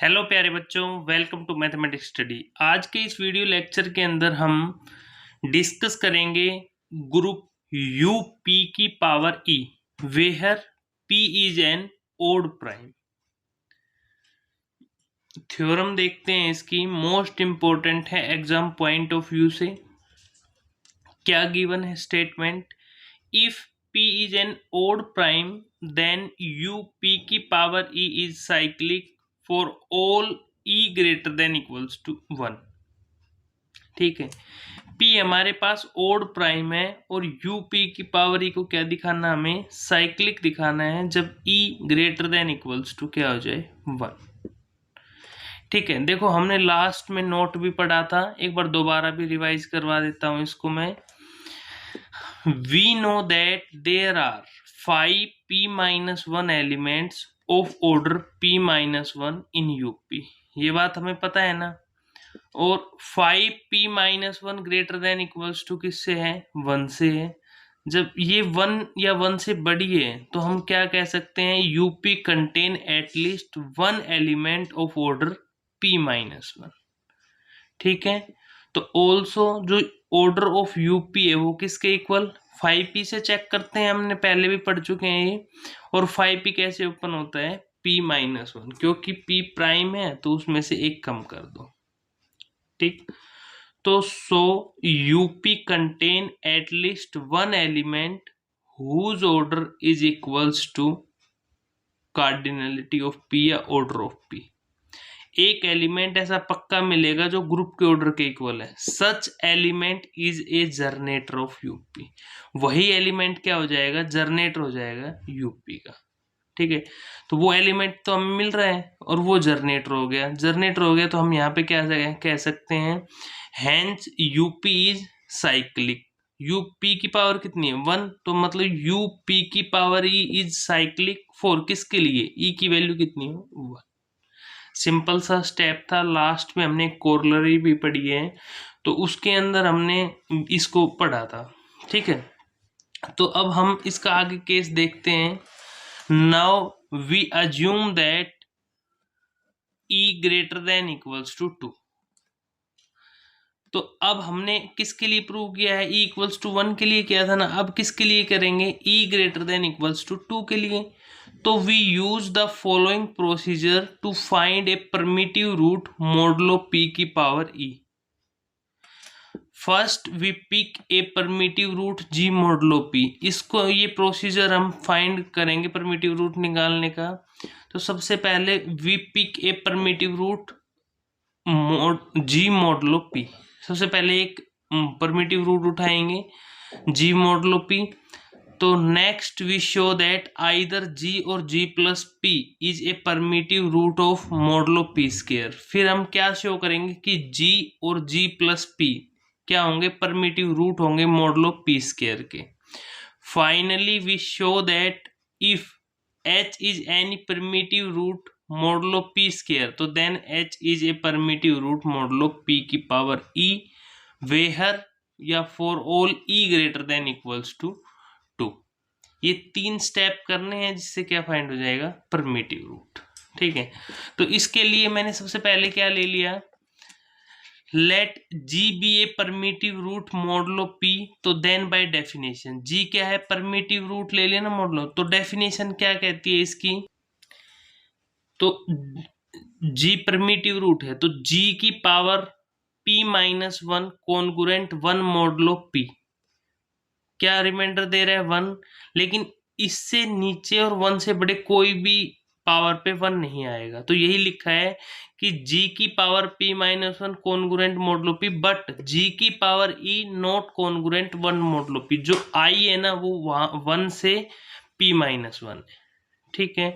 Hello प्यारे बच्चों, welcome to mathematics study. आज के इस वीडियो लेक्चर के अंदर हम डिस्कस करेंगे ग्रुप यूपी की power E where P is an odd prime. Theorem देखते हैं, इसकी मोस्ट इंपॉर्टेंट है एग्जाम पॉइंट ऑफ व्यू से। क्या गिवन है statement? If p is an odd prime then up की power e is cyclic for all e greater than equals to 1। ठीक है, p हमारे पास ओड प्राइम है और up की पावर e को क्या दिखाना, हमें साइक्लिक दिखाना है जब e greater than equals to क्या हो जाए 1। ठीक है, देखो हमने लास्ट में नोट भी पढ़ा था, एक बार दोबारा भी रिवाइज करवा देता हूं इसको मैं। We know that there are 5 p-1 elements of order p-1 in UP। ये बात हमें पता है ना। और 5 p-1 greater than equals to किससे है? 1 से है। जब ये 1 या 1 से बड़ी है तो हम क्या कह सकते हैं? UP contain at least 1 element of order p-1। ठीक है, तो ऑल्सो जो ऑर्डर ऑफ यूपी है वो किसके इक्वल? 5p से चेक करते हैं, हमने पहले भी पढ़ चुके हैं ये। और 5p कैसे ओपन होता है? p-1, क्योंकि p प्राइम है तो उसमें से एक कम कर दो। ठीक, तो so U P contain at least 1 element whose order is equals to cardinality of p या ऑर्डर ऑफ p। एक एलिमेंट ऐसा पक्का मिलेगा जो ग्रुप के ऑर्डर के इक्वल है। सच element is a generator off UP. वही एलिमेंट क्या हो जाएगा? जनरेटर हो जाएगा यूपी का। ठीक है, तो वो एलिमेंट तो हमें मिल रहा है और वो जनरेटर हो गया। जनरेटर हो गया तो हम यहाँ पे क्या कह सकते हैं? Hence UP is cyclic. UP की पावर कितनी है? 1, तो मतलब यूपी की power E is cyclic for किसके लिए? ई की वैल्यू कितनी है? 1। सिंपल सा स्टेप था। लास्ट में हमने कोरोलरी भी पढ़ी है तो उसके अंदर हमने इसको पढ़ा था। ठीक है, तो अब हम इसका आगे केस देखते हैं। Now we assume that E greater than equals to 2। तो अब हमने किसके लिए प्रूव किया है? ई इक्वल्स टू 1 के लिए किया था ना। अब किसके लिए करेंगे? E greater than equals to 2 के लिए। तो we use the following procedure to find a primitive root modulo p की power e। First we pick a primitive root g modulo p। इसको ये प्रोसीजर हम फाइंड करेंगे परमिटिव रूट निकालने का। तो सबसे पहले we pick a primitive root g modulo p। सबसे पहले एक परमिटिव रूट उठाएंगे g मॉडलो p। तो next we show that either g और g plus p is a primitive root of modulo p square. फिर हम क्या शो करेंगे कि g और g प्लस p क्या होंगे? परमिटिव रूट होंगे मॉडलो p स्क्वायर के। Finally we show that if h is any primitive root modulo p square तो then h is a primitive root modulo p की power e where या for all e greater than equals to 2। ये 3 step करने हैं जिससे क्या find हो जाएगा? Primitive root. ठीक है, तो इसके लिए मैंने सबसे पहले क्या ले लिया? लेट जी बी ए परमिटिव रूट मॉडलो p। तो देन बाय डेफिनेशन g क्या है? परमिटिव रूट ले लिया ना मॉडलो। तो डेफिनेशन क्या कहती है इसकी? तो g परमिटिव रूट है तो g की power p-1 congruent 1 modulo p। क्या रिमाइंडर दे रहा है? 1। लेकिन इससे नीचे और 1 से बड़े कोई भी पावर पे 1 नहीं आएगा। तो यही लिखा है कि g की power p-1 congruent modulo p but g की power e not congruent 1 modulo p। जो i है ना वो 1 से p-1 है। ठीक है,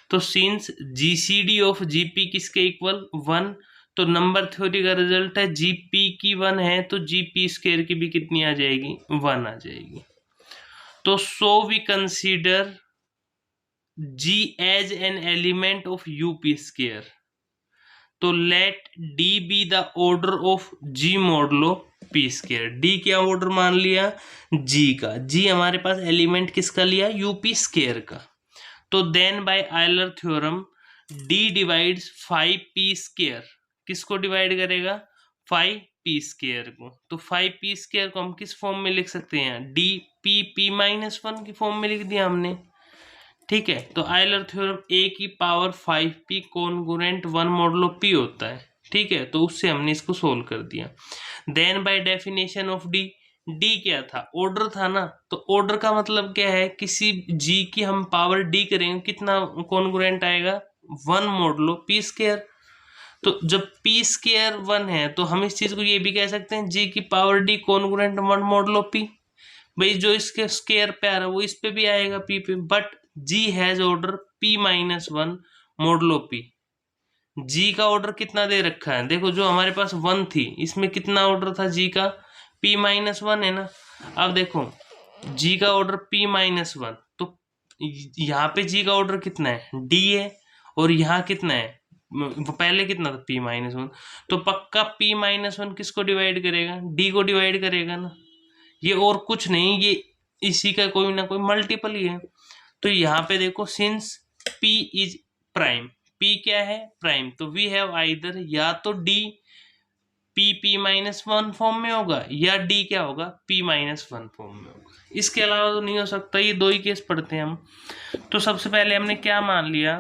तो सिंस जीसीडी ऑफ जीपी किसके इक्वल? 1। तो नंबर थ्योरी का रिजल्ट है जीपी की 1 है तो जीपी स्क्वायर की भी कितनी आ जाएगी? 1 आ जाएगी। तो so we consider g as an element of U p square. तो let d be the order of g modulo p square. d क्या ऑर्डर मान लिया? g का। g हमारे पास एलिमेंट किसका लिया? यूपी स्क्वायर का। तो then by Euler theorem D divides 5p²। किसको डिवाइड करेगा? 5p² को। तो 5p² को हम किस फॉर्म में लिख सकते हैं? डी p(p-1) की फॉर्म में लिख दिया हमने। ठीक है, तो आयलर थ्योरम a की power 5p congruent 1 modulo p होता है। ठीक है, तो उससे हमने इसको सोल्व कर दिया। Then by definition of D, D क्या था? ऑर्डर था ना। तो ऑर्डर का मतलब क्या है? किसी g की हम पावर d करेंगे, कितना कॉन्ग्रुएंट आएगा? 1 मॉडुलो p²। तो जब p² 1 है तो हम इस चीज को ये भी कह सकते हैं g की power d congruent 1 modulo p। भाई जो इसके स्क्वायर पे आ रहा है वो इस पे भी आएगा p पे, but g has order p-1 modulo p। g का ऑर्डर कितना दे रखा है? देखो, जो हमारे पास 1 थी, इसमें कितना ऑर्डर था g का? p-1 है ना। अब देखो, g का ऑर्डर p-1, तो यहाँ पे g का ऑर्डर कितना है? d है। और यहाँ कितना है? पहले कितना था? p-1। तो पक्का p-1 किसको डिवाइड करेगा? d को डिवाइड करेगा ना। ये और कुछ नहीं, ये इसी का कोई ना कोई मल्टीपल ही है। तो यहाँ पे देखो, since p is prime, p क्या है? प्राइम, तो वी हैव आइदर या तो d p-1 फॉर्म में होगा या d क्या होगा? p-1 फॉर्म में होगा। इसके अलावा तो नहीं हो सकता। ये दो ही केस पढ़ते हैं हम। तो सबसे पहले हमने क्या मान लिया?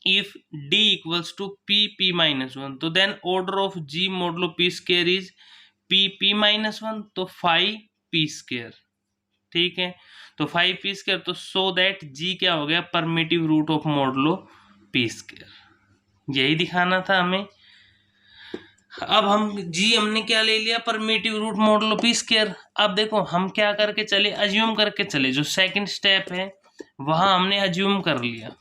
If d equals to p-1, तो then order of g modulo p² is p-1, तो 5p²। ठीक है, तो 5p², तो सो दैट g क्या हो गया? Primitive root of modulo p²। यही दिखाना था हमें। अब हम g हमने क्या ले लिया? Primitive root modulo p²। अब देखो, हम क्या करके चले? अज्यूम करके चले। जो सेकंड स्टेप है वहां हमने अज्यूम कर लिया।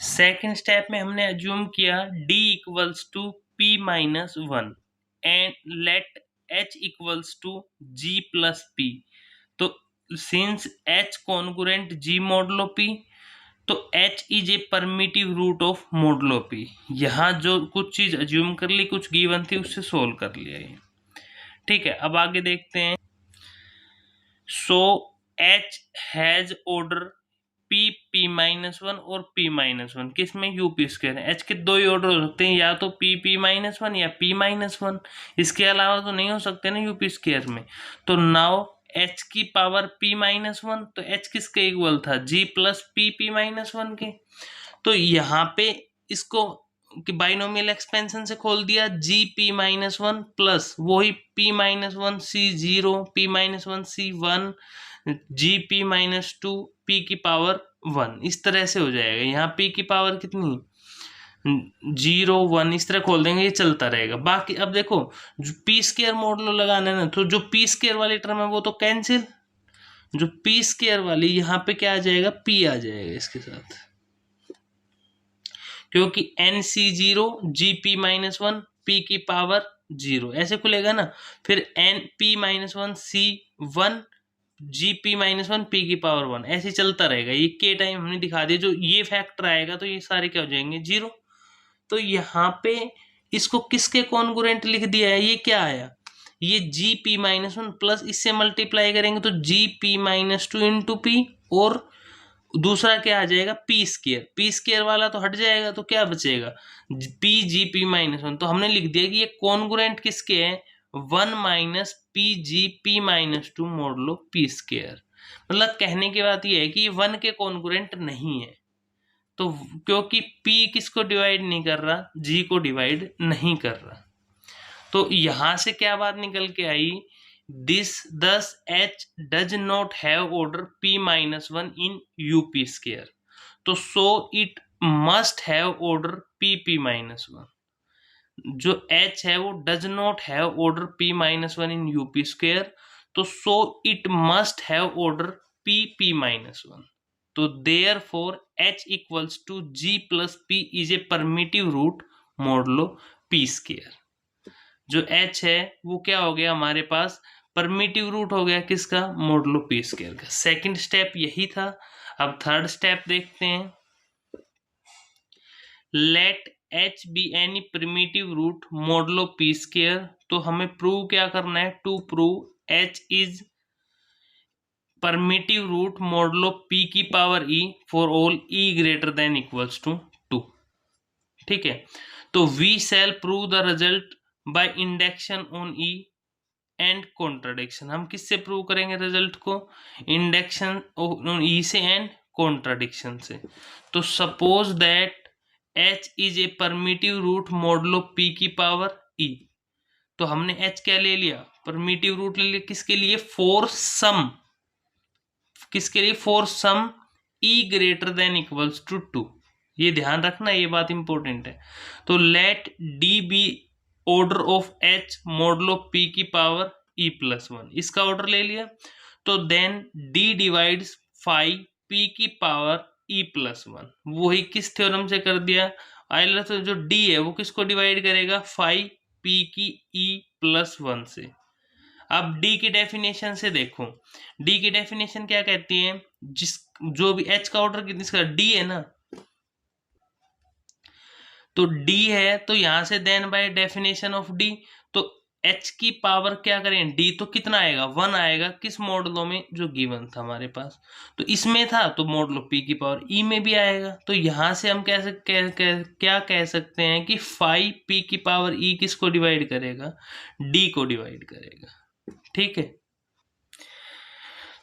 सेकंड स्टेप में हमने अज्यूम किया d equals to p-1 and let h equals to g plus p। तो since h congruent g modulo p, तो h is a primitive root of modulo p। यहाँ जो कुछ चीज अज्यूम कर ली, कुछ गिवन थी, उससे सोल्व कर लिया ये। ठीक है, अब आगे देखते हैं। सो h हैज ऑर्डर p-1 और p-1 किसमें? यूपी² है। h के दो ही ऑर्डर हो सकते हैं, या तो p-1 या p-1। इसके अलावा तो नहीं हो सकते ना यूपी² में। तो नाउ h की पावर p-1, तो h किसके इक्वल था? g प्लस p-1 के। तो यहाँ पे इसको कि बाइनोमियल एक्सपेंशन से खोल दिया, g p-1 प्लस वही p-1 c0 p-1 c1 g p-2 p की पावर 1, इस तरह से हो जाएगा। यहाँ p की पावर कितनी? 0 1, इस तरह खोल देंगे, ये चलता रहेगा। बाकी अब देखो, जो p² मॉडुलो लगाना है ना, तो जो p² वाली टर्म है वो तो कैंसिल। जो p² वाली, यहाँ पे क्या आ जाएगा? p आ जाएगा इसके साथ, क्योंकि nc0 g p-1 p की पावर 0 ऐसे खुलेगा ना। फिर n p-1 c1 g p-1 p की पावर 1, ऐसे चलता रहेगा। ये के टाइम हमने दिखा दिया। जो ये फैक्टर आएगा तो ये सारे क्या हो जाएंगे? 0। तो यहाँ पे इसको किसके कॉन्ग्रुएंट लिख दिया है? ये क्या आया? ये g p-1 प्लस इससे मल्टीप्लाई करेंगे तो g p-2 इंटू p, और दूसरा क्या आ जाएगा? p² वाला तो हट जाएगा, तो क्या बचेगा? p g p-1। तो हमने लिख दिया कि ये कॉन्ग्रुएंट किसके है? 1 minus p g p-2 modulo p²। मतलब कहने की बात ये है कि ये 1 के कॉन्ग्रुएंट नहीं है। तो क्योंकि p किसको डिवाइड नहीं कर रहा? g को डिवाइड नहीं कर रहा। तो यहां से क्या बात निकल के आई? This thus h does not have order p-1 in up²। तो so it must have order p-1। जो h है वो does not have order p-1 in up², तो so it must have order p-1। तो therefore h equals to g plus p is a permittive root modulo p²। जो h है वो क्या हो गया हमारे पास? परमिटिव रूट हो गया किसका? मोडुलो p² का। सेकंड स्टेप यही था। अब थर्ड स्टेप देखते हैं। Let h be any primitive root modulo p²। तो हमें प्रूव क्या करना है? To prove h is primitive root modulo p की power e for all e greater than equals to ठीक है, तो we shall prove the result by induction on E and contradiction. हम किससे प्रूव करेंगे रिजल्ट को? इंडेक्शन ऑन ई से and contradiction से। तो suppose that H is a primitive root modulo P की पावर ई। तो हमने एच क्या ले लिया? परमिटिव रूट ले लिया। किसके लिए? फॉर सम, किसके लिए? For some E greater than equals to 2। ये ध्यान रखना, ये बात इंपॉर्टेंट है। तो let D be order of H modulo P की पावर ई प्लस 1। इसका ऑर्डर ले लिया, तो then D divides five P की पावर ई प्लस 1। वही किस थ्योरम से कर दिया? आइलर तो जो डी है वो किसको डिवाइड करेगा? फाइव पी की ई प्लस 1 से। अब डी की डेफिनेशन से देखो, डी की डेफिनेशन क्या कहती है? जिस जो भी एच का ऑर्डर किसका? डी है ना, तो डी है, तो यहां से then by definition of D, तो एच की पावर क्या करें? डी, तो कितना आएगा? 1 आएगा। किस मॉडुलो में? जो गिवन था हमारे पास, तो इसमें था, तो मॉडुलो पी की पावर ई में भी आएगा। तो यहां से हम क्या कह सकते हैं कि 5 पी की पावर ई किसको डिवाइड करेगा? डी को डिवाइड करेगा। ठीक है,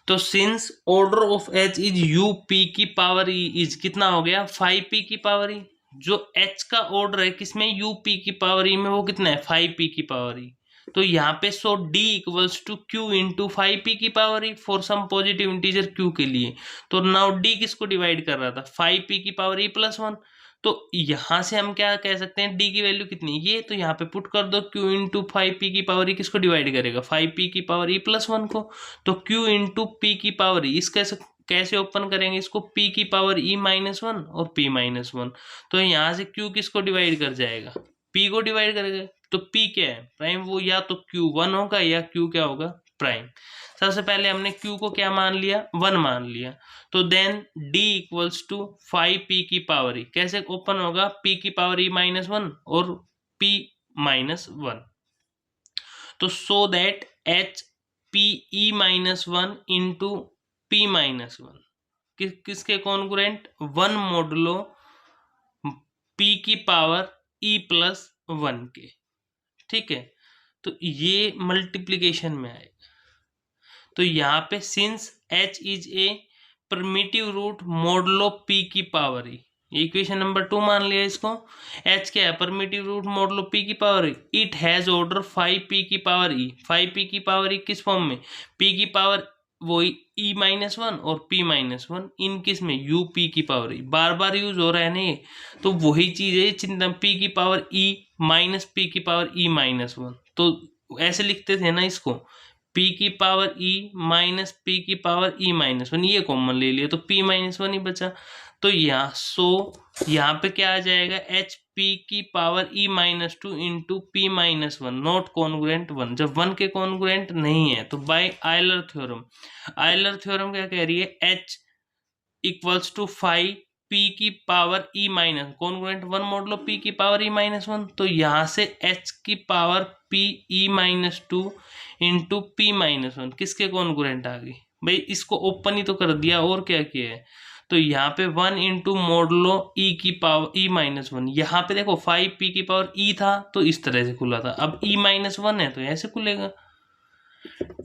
तो since order of H is you P की पावर ई इज कितना हो गया? 5 पी की पावर ई। जो एच का ऑर्डर है किसमें? यू पी की पावर ई में, वो कितना है? 5 पी की पावर ई। तो यहाँ पे so d equals to q into 5 P की power e for some positive integer q के लिए। तो नाउ डी किसको डिवाइड कर रहा था? 5 पी की पावर ई प्लस 1। तो यहां से हम क्या कह सकते हैं? डी की वैल्यू कितनी? ये तो यहाँ पे पुट कर दो, क्यू इंटू 5 पी की पावर ई किसको डिवाइड करेगा? 5 पी की पावर ई प्लस 1 को। तो क्यू इंटू पी की पावर ई, इसका कैसे ओपन करेंगे इसको? p की पावर e माइनस 1 और p माइनस 1। तो यहां से q किसको डिवाइड कर जाएगा? p को डिवाइड करेगा। तो p क्या है? प्राइम। वो या तो q1 होगा या q क्या होगा? प्राइम। सबसे पहले हमने q को क्या मान लिया? 1 मान लिया। तो then d equals to 5p की पावर e। कैसे ओपन होगा? p की पावर e माइनस 1 और p माइनस 1। तो so that h p e minus 1 into p minus 1 किसके कॉन्ग्रुएंट? 1 मॉडुलो p की पावर e प्लस 1 के। ठीक है, तो ये मल्टीप्लीकेशन में आएगा। तो यहाँ पे since h is a primitive root modulo p की पावर e, इक्वेशन नंबर 2 मान लिया इसको। h क्या है? परमिटिव रूट मॉडुलो p की power e। It has order 5p की पावर e। 5p की पावर e किस फॉर्म में? p की पावर वही e माइनस 1 और p माइनस 1, इन किस में? u p की पावर e। बार बार यूज हो रहा है नहीं, तो वही चीज है चिंता, p की पावर e माइनस p की पावर e माइनस 1। तो ऐसे लिखते थे ना इसको, p की पावर e माइनस p की पावर e माइनस 1, ये कॉमन ले लिया तो p माइनस 1 ही बचा। तो यहाँ पे क्या आ जाएगा? एच पी की power E minus 2 into P minus 1 not congruent 1। जब 1 के कॉन्ग्रुएंट नहीं है तो by Euler theorem, Euler theorem क्या कह रही है? एच इक्वल्स टू 5 पी की पावर ई माइनस, कॉन्ग्रुएंट 1 मॉडुलो पी की पावर ई माइनस 1। तो यहाँ से एच की power P E minus 2 into P minus 1 किसके कॉन्ग्रुएंट आ गई? भाई इसको ओपन ही तो कर दिया, और क्या किया है? तो यहाँ पे 1 इंटू मॉडुलो ई की पावर ई माइनस 1। यहाँ पे देखो 5 पी की पावर ई था तो इस तरह से खुला था, अब ई माइनस 1 है तो ऐसे खुलेगा।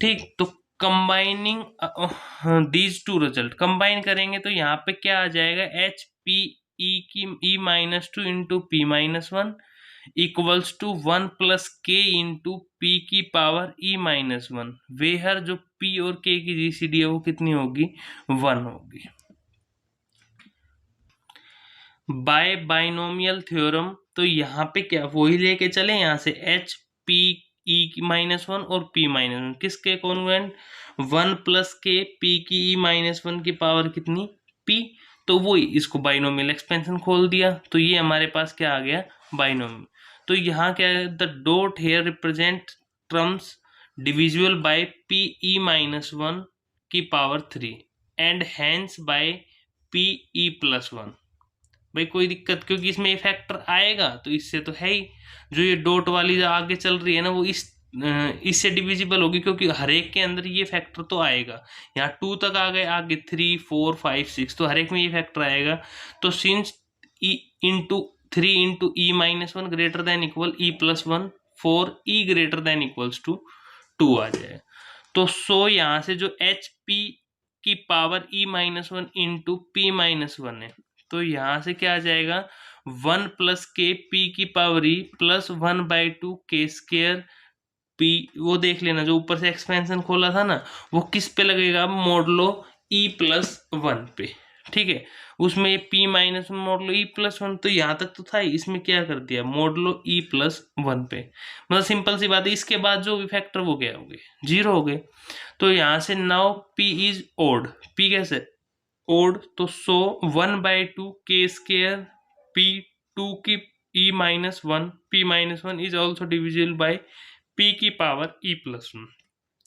ठीक, तो combining these two result, combine करेंगे तो यहाँ पे क्या आ जाएगा? एच पी ई की e minus 2 into P minus 1 equals to 1 plus k into p की पावर ई माइनस 1। वेहर जो p और k की जीसीडी है वो कितनी होगी? 1 होगी। बाय बाइनोमियल थ्योरम, तो यहाँ पे क्या वही लेके चले, यहाँ से एच पी ई की माइनस 1 और p माइनस 1 किसके कॉन्ग्रुएंट? 1 प्लस के पी की ई माइनस 1 की पावर कितनी? p। तो वही इसको बाइनोमियल एक्सपेंशन खोल दिया, तो ये हमारे पास क्या आ गया? बाइनोमियल। तो यहाँ क्या है? The dot here represent terms divisible by P E minus 1 की power 3 and hence by P E plus 1। भाई कोई दिक्कत, क्योंकि इसमें ये फैक्टर आएगा तो इससे तो है ही। जो ये डॉट वाली जो आगे चल रही है ना वो इससे डिविजिबल होगी, क्योंकि हर एक के अंदर ये फैक्टर तो आएगा। यहाँ 2 तक आ गए, आगे 3 4 5 6, तो हर एक में ये फैक्टर आएगा। तो since e into 3 into e minus one greater than equal e plus one for e greater than equals to 2 आ जाएगा। तो सो यहाँ से जो एच पी की पावर ई minus one into P minus one है, तो यहाँ से क्या आ जाएगा 1 प्लस के पी की पावर ई प्लस 1/2 के स्क्वायर पी। वो देख लेना जो ऊपर से एक्सपेंशन खोला था ना, वो किस पे लगेगा, मॉडलो ई प्लस वन पे, ठीक है। उसमें पी माइनस वन मॉडलो ई प्लस वन, तो यहाँ तक तो था ही, इसमें क्या कर दिया मॉडलो ई प्लस वन पे। मतलब सिंपल सी बात है, इसके बाद जो भी फैक्टर वो क्या हो गए, 0 हो गए। तो यहाँ से now p is odd, p कैसे ओड, तो सो 1/2 के स्क्वायर पी 2 की e minus one p minus one is also divisible by p की पावर ई प्लस वन।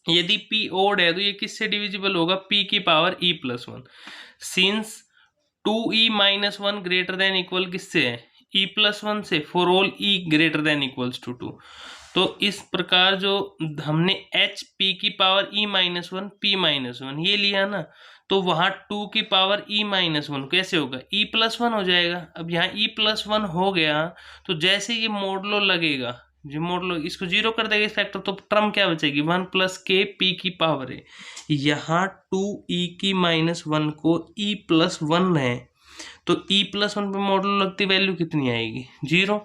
यदि p ओड है तो ये किससे डिविजिबल होगा, p की power e plus one. Since 2e minus one greater than equal किससे है, e प्लस वन से, for all e greater than equals to 2। तो इस प्रकार जो हमने h p की power e minus one p minus one ये लिया ना, तो वहां 2 की पावर e माइनस वन कैसे होगा, e प्लस वन हो जाएगा। अब यहाँ e प्लस वन हो गया, तो जैसे ये मॉडलो लगेगा, जो मॉडलो इसको 0 कर देगा इस फैक्टर, तो टर्म क्या बचेगी 1 प्लस के पी की पावर है। यहाँ 2e की माइनस वन को e प्लस वन है, तो e प्लस वन पे मॉडलो लगती वैल्यू कितनी आएगी 0।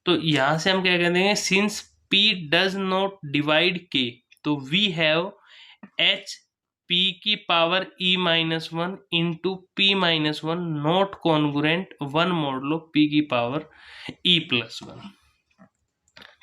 तो यहाँ से हम क्या कह देंगे, since p does not divide k, तो वी हैव h p की power e minus one into P minus one not congruent 1 modulo p की पावर e प्लस वन,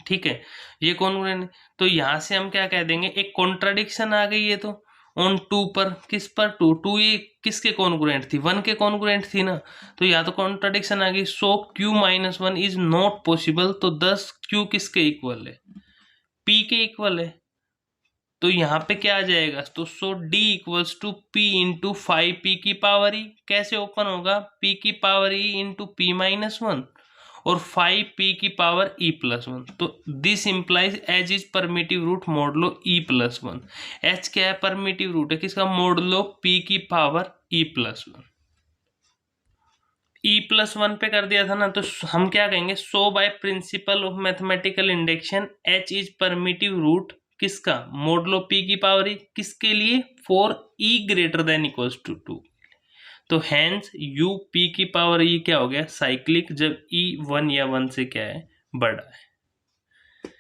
ठीक है। ये कॉन्ग्रुएंट, तो यहाँ से हम क्या कह देंगे, एक कॉन्ट्राडिक्शन आ गई है। तो ऑन 2 पर, किस पर 2 ये किसके कॉन्ग्रुएंट थी, 1 के कॉन्ग्रुएंट थी ना, तो यहाँ तो कॉन्ट्राडिक्शन आ गई। सो q minus one is not possible, तो 10 q किसके इक्वल है, p के इक्वल है। तो यहाँ पे क्या आ जाएगा, तो so d equals to p into 5p की पावर e, कैसे ओपन होगा, p की power e into P minus one और 5p की पावर e प्लस वन। तो this implies H is primitive root modulo e plus one. H क्या है, primitive root है किसका, मॉडलो p की power e plus one. e plus one पे कर दिया था ना, तो हम क्या कहेंगे, सो bye principle of mathematical induction h is primitive root किसका, मॉडलो p की पावर e, किसके लिए, for e greater than equals to 2। तो हैंस यू पी की पावर ई क्या हो गया, साइक्लिक, जब ई 1 या 1 से क्या है बड़ा है।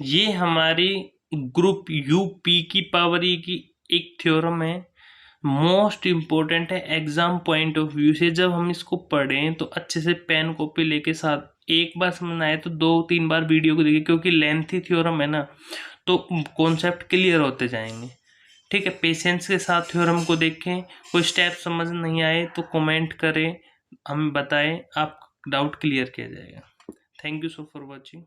ये हमारी ग्रुप यू पी की पावर ई की एक थ्योरम है, मोस्ट इंपॉर्टेंट है एग्जाम पॉइंट ऑफ व्यू से। जब हम इसको पढ़ें तो अच्छे से पेन कॉपी लेके साथ, एक बार समझ आए तो 2-3 बार वीडियो को देखिए, क्योंकि लेंथी थ्योरम है ना, तो कॉन्सेप्ट क्लियर होते जाएंगे, ठीक है। पेशेंस के साथ थ्योरम को देखें, कोई स्टेप समझ नहीं आए तो कमेंट करें, हमें बताएं, आप डाउट क्लियर किया जाएगा। Thank you so for watching.